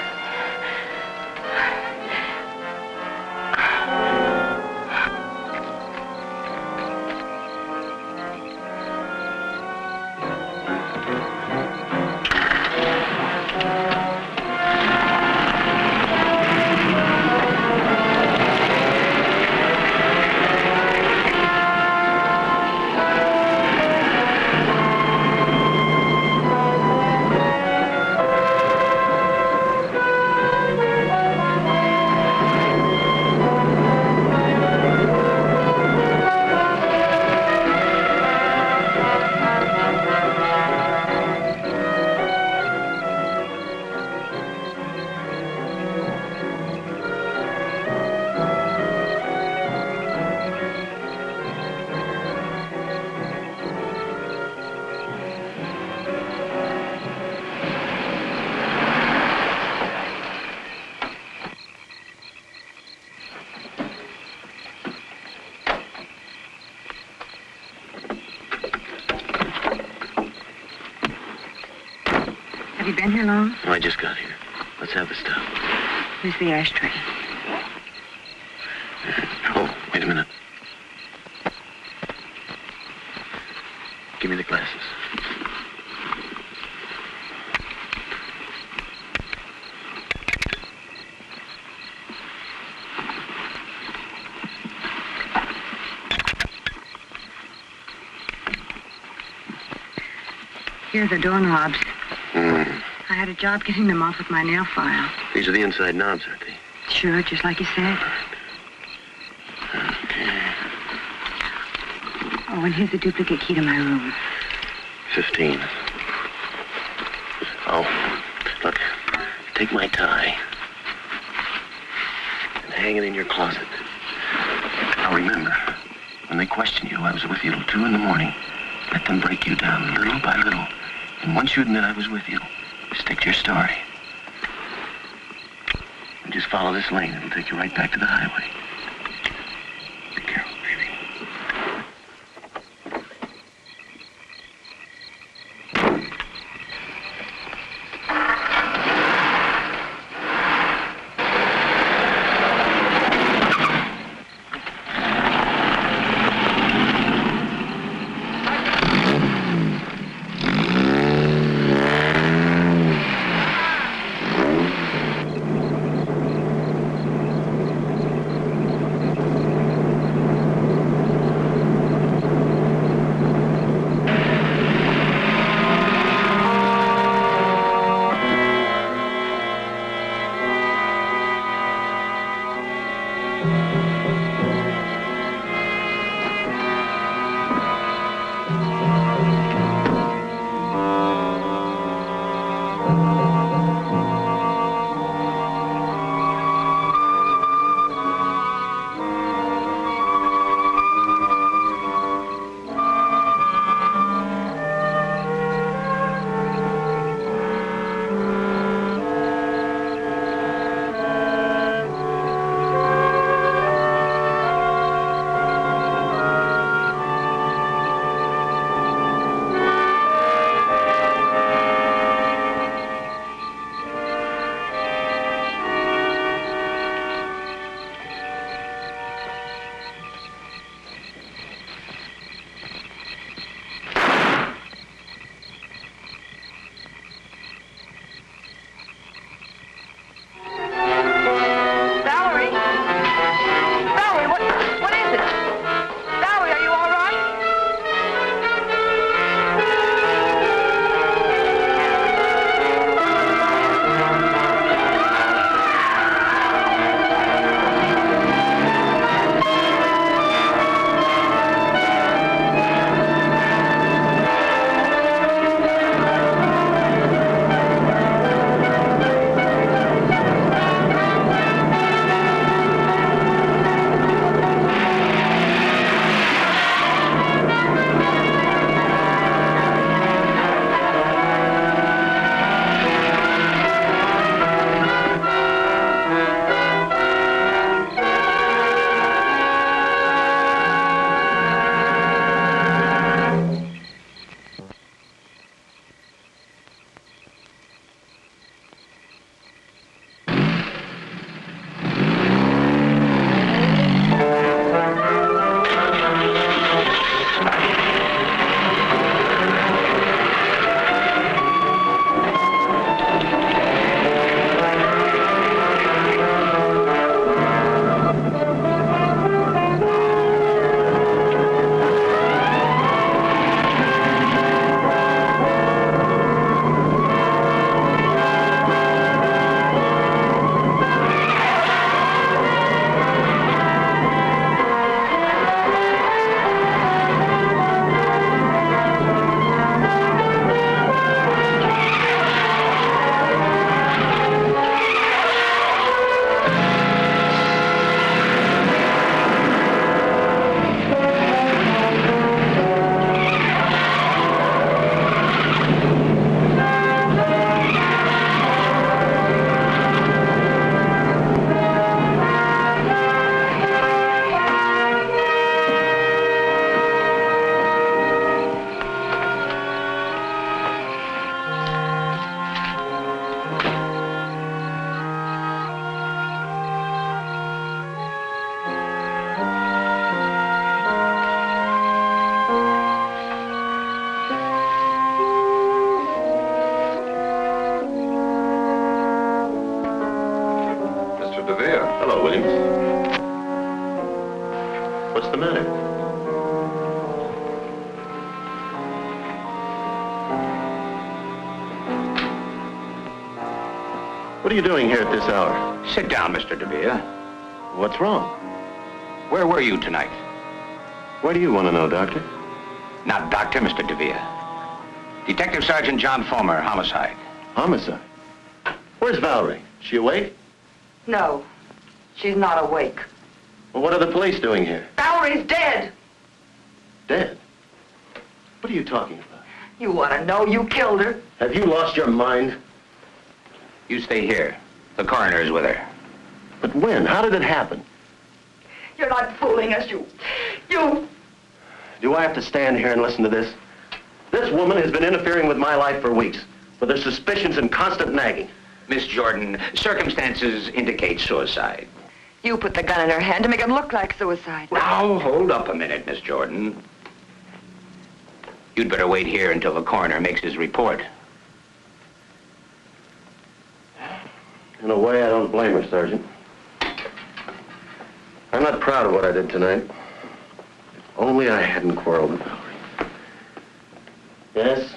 Have you been here long? No, I just got here. Let's have the stuff. Where's the ashtray? Oh, wait a minute. Give me the glasses. Here are the doorknobs. Hmm. I had a job getting them off with my nail file. These are the inside knobs, aren't they? Sure, just like you said. Okay. Oh, and here's a duplicate key to my room. 15. Oh, look, take my tie and hang it in your closet. Now remember, when they question you, I was with you till 2 in the morning. Let them break you down little by little. And once you admit I was with you, stick to your story. And just follow this lane. It'll take you right back to the highway. Be careful, baby. What are you doing here at this hour? Sit down, Mr. DeVere. What's wrong? Where were you tonight? Why do you want to know, Doctor? Not Doctor, Mr. DeVere. Detective Sergeant John Fulmer, homicide. Homicide? Where's Valerie? She awake? No, she's not awake. Well, what are the police doing here? Valerie's dead. Dead? What are you talking about? You want to know? You killed her. Have you lost your mind? You stay here. The coroner's with her. But when? How did it happen? You're not fooling us, you... Do I have to stand here and listen to this? This woman has been interfering with my life for weeks, with her suspicions and constant nagging. Miss Jordan, circumstances indicate suicide. You put the gun in her hand to make it look like suicide. Now, hold up a minute, Miss Jordan. You'd better wait here until the coroner makes his report. In a way, I don't blame her, Sergeant. I'm not proud of what I did tonight. If only I hadn't quarreled with Valerie. Yes,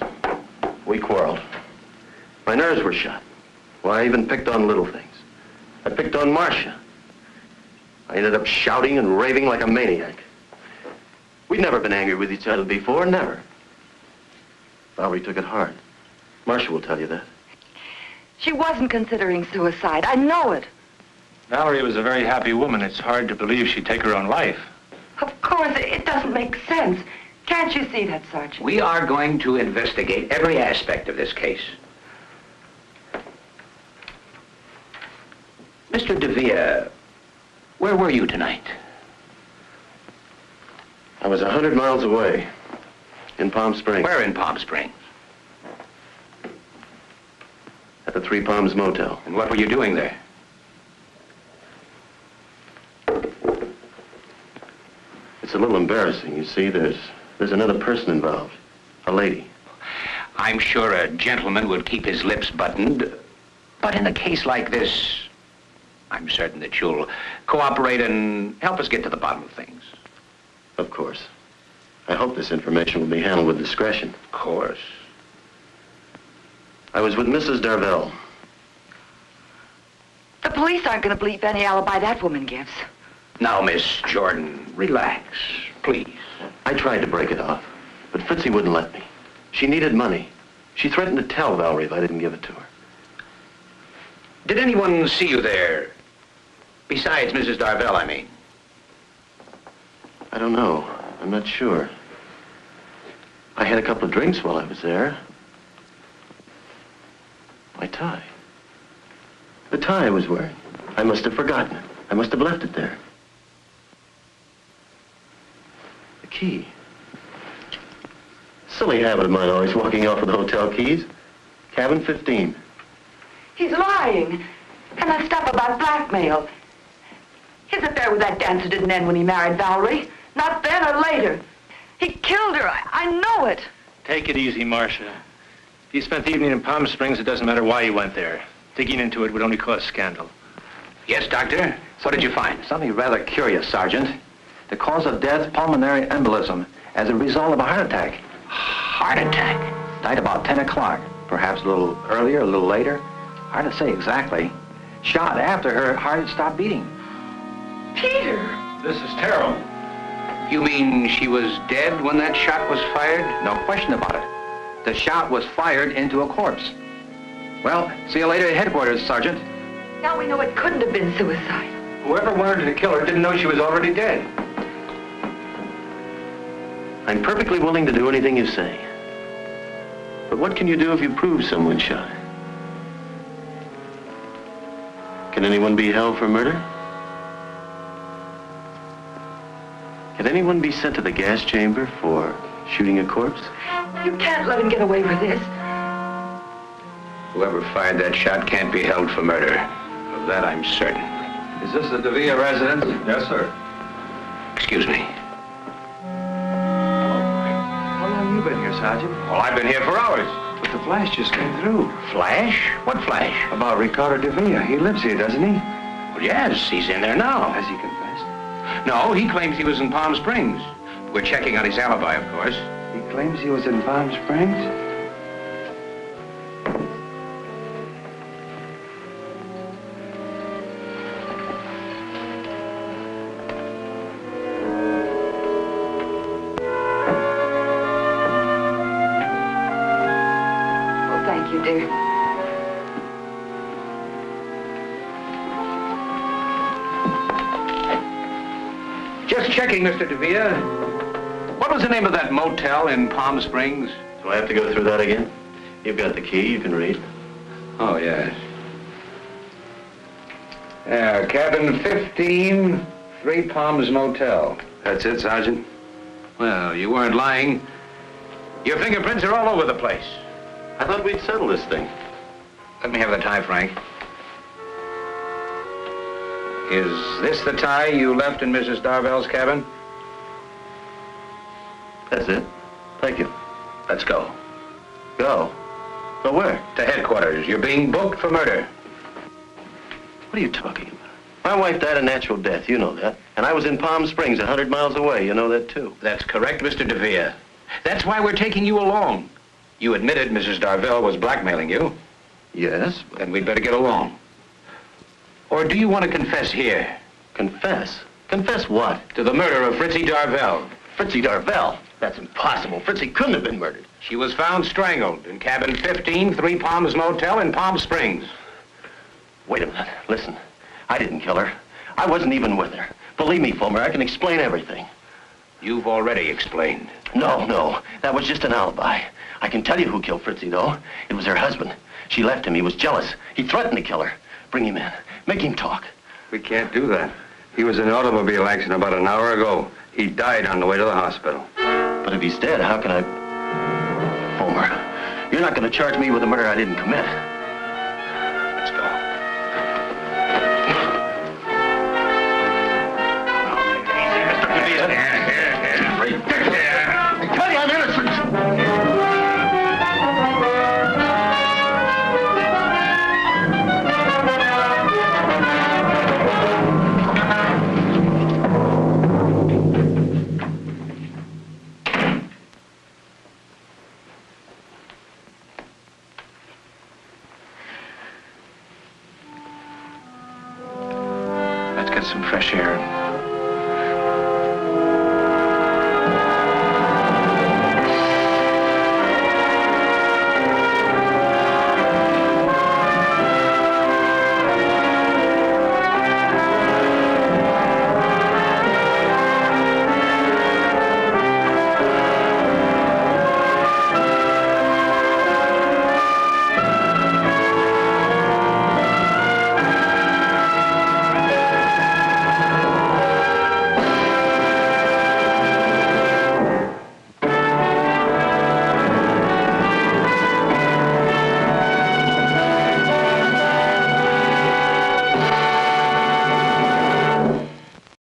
we quarreled. My nerves were shot. Well, I even picked on little things. I picked on Marcia. I ended up shouting and raving like a maniac. We'd never been angry with each other before, never. Valerie took it hard. Marcia will tell you that. She wasn't considering suicide. I know it. Valerie was a very happy woman. It's hard to believe she'd take her own life. Of course, it doesn't make sense. Can't you see that, Sergeant? We are going to investigate every aspect of this case. Mr. DeVere, where were you tonight? I was 100 miles away, in Palm Springs. Where in Palm Springs? At the Three Palms Motel. And what were you doing there? It's a little embarrassing. You see, there's another person involved. A lady. I'm sure a gentleman would keep his lips buttoned. But in a case like this, I'm certain that you'll cooperate and help us get to the bottom of things. Of course. I hope this information will be handled with discretion. Of course. I was with Mrs. Darvell. The police aren't going to believe any alibi that woman gives. Now, Miss Jordan, relax, please. I tried to break it off, but Fritzy wouldn't let me. She needed money. She threatened to tell Valerie if I didn't give it to her. Did anyone see you there? Besides Mrs. Darvell, I mean. I don't know. I'm not sure. I had a couple of drinks while I was there. My tie. The tie I was wearing. I must have forgotten it. I must have left it there. The key. Silly habit of mine, always walking off with hotel keys. Cabin 15. He's lying. And that stuff about blackmail. His affair with that dancer didn't end when he married Valerie. Not then or later. He killed her. I know it. Take it easy, Marcia. If you spent the evening in Palm Springs, it doesn't matter why you went there. Digging into it would only cause scandal. Yes, Doctor. What did you find? Something rather curious, Sergeant. The cause of death, pulmonary embolism, as a result of a heart attack. Heart attack? Died about 10 o'clock. Perhaps a little earlier, a little later. Hard to say exactly. Shot after her heart had stopped beating. Peter! This is terrible. You mean she was dead when that shot was fired? No question about it. The shot was fired into a corpse. Well, see you later at headquarters, Sergeant. Now we know it couldn't have been suicide. Whoever wanted to kill her didn't know she was already dead. I'm perfectly willing to do anything you say. But what can you do if you prove someone shot her? Can anyone be held for murder? Can anyone be sent to the gas chamber for shooting a corpse? You can't let him get away with this. Whoever fired that shot can't be held for murder. Of that I'm certain. Is this the DeVere residence? Yes, sir. Excuse me. How long have you been here, Sergeant? Well, I've been here for hours. But the flash just came through. Flash? What flash? About Ricardo DeVere. He lives here, doesn't he? Well, yes, he's in there now. Has he confessed? No, he claims he was in Palm Springs. We're checking on his alibi, of course. He claims he was in Palm Springs? dear. Just checking, Mr. DeVere. What was the name of that motel in Palm Springs? Do I have to go through that again? You've got the key, you can read. Oh, yes. Yeah, cabin 15, Three Palms Motel. That's it, Sergeant? Well, you weren't lying. Your fingerprints are all over the place. I thought we'd settle this thing. Let me have the tie, Frank. Is this the tie you left in Mrs. Darvell's cabin? That's it. Thank you. Let's go. Go? Go where? To headquarters. You're being booked for murder. What are you talking about? My wife died a natural death, you know that. And I was in Palm Springs, 100 miles away, you know that too. That's correct, Mr. DeVere. That's why we're taking you along. You admitted Mrs. Darvell was blackmailing you. Yes. Then we'd better get along. Or do you want to confess here? Confess? Confess what? To the murder of Fritzie Darvell. Fritzie Darvell? That's impossible. Fritzie couldn't have been murdered. She was found strangled in cabin 15, Three Palms Motel in Palm Springs. Wait a minute. Listen. I didn't kill her. I wasn't even with her. Believe me, Fulmer, I can explain everything. You've already explained. No. That was just an alibi. I can tell you who killed Fritzie, though. It was her husband. She left him. He was jealous. He threatened to kill her. Bring him in. Make him talk. We can't do that. He was in an automobile accident about an hour ago. He died on the way to the hospital. But if he's dead, how can I... Fulmer, you're not going to charge me with a murder I didn't commit. Let's go. I tell you I'm innocent! Let's get some fresh air.